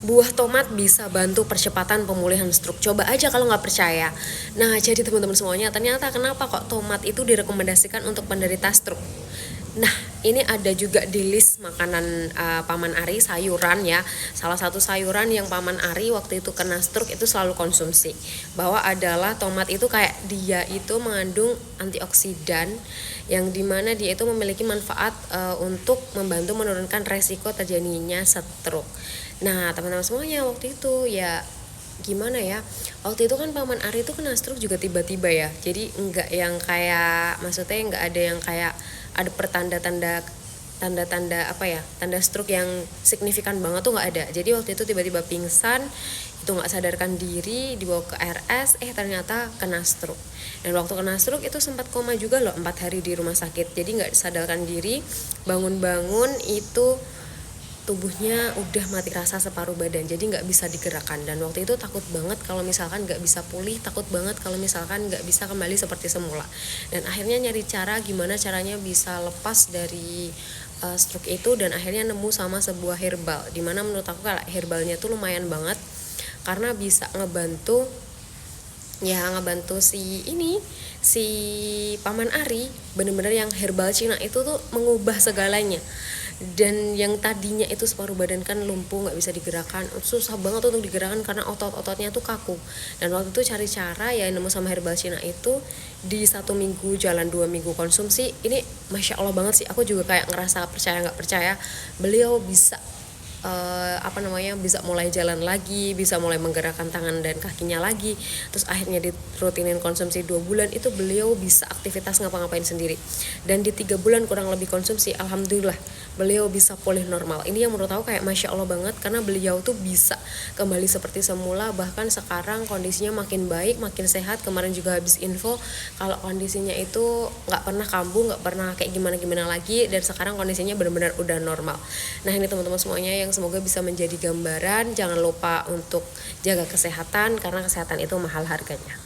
Buah tomat bisa bantu percepatan pemulihan stroke. Coba aja kalau nggak percaya. Nah, jadi teman-teman semuanya, ternyata kenapa kok tomat itu direkomendasikan untuk penderita stroke? Nah, ini ada juga di list makanan Paman Ari, sayuran ya. Salah satu sayuran yang Paman Ari waktu itu kena stroke itu selalu konsumsi. Bahwa adalah tomat itu kayak dia itu mengandung antioksidan yang dimana dia itu memiliki manfaat untuk membantu menurunkan resiko terjadinya stroke. Nah, teman-teman semuanya waktu itu ya gimana ya, waktu itu kan Paman Ari itu kena stroke juga tiba-tiba ya, jadi enggak yang kayak, maksudnya enggak ada yang kayak ada pertanda-tanda tanda-tanda apa ya, tanda stroke yang signifikan banget tuh nggak ada. Jadi waktu itu tiba-tiba pingsan, itu nggak sadarkan diri, dibawa ke RS, ternyata kena stroke. Dan waktu kena stroke itu sempat koma juga loh, 4 hari di rumah sakit. Jadi nggak sadarkan diri, bangun-bangun itu tubuhnya udah mati rasa separuh badan, jadi nggak bisa digerakkan. Dan waktu itu takut banget kalau misalkan nggak bisa pulih, takut banget kalau misalkan nggak bisa kembali seperti semula. Dan akhirnya nyari cara gimana caranya bisa lepas dari stroke itu, dan akhirnya nemu sama sebuah herbal, dimana menurut aku kalau herbalnya tuh lumayan banget karena bisa ngebantu si Paman Ari. Bener-bener yang herbal Cina itu tuh mengubah segalanya. Dan yang tadinya itu separuh badan kan lumpuh, nggak bisa digerakkan, susah banget untuk digerakkan karena otot-ototnya tuh kaku. Dan waktu itu cari cara ya nemu sama herbal Cina itu, di 1 minggu jalan, 2 minggu konsumsi, ini masya Allah banget sih. Aku juga kayak ngerasa percaya nggak percaya beliau bisa bisa mulai jalan lagi, bisa mulai menggerakkan tangan dan kakinya lagi. Terus akhirnya dirutinin konsumsi 2 bulan, itu beliau bisa aktivitas ngapa-ngapain sendiri. Dan di 3 bulan kurang lebih konsumsi, alhamdulillah beliau bisa pulih normal. Ini yang menurut aku kayak masya Allah banget, karena beliau tuh bisa kembali seperti semula. Bahkan sekarang kondisinya makin baik, makin sehat. Kemarin juga habis info kalau kondisinya itu nggak pernah kambuh, nggak pernah kayak gimana-gimana lagi, dan sekarang kondisinya benar-benar udah normal. Nah, ini teman-teman semuanya yang semoga bisa menjadi gambaran. Jangan lupa untuk jaga kesehatan, karena kesehatan itu mahal harganya.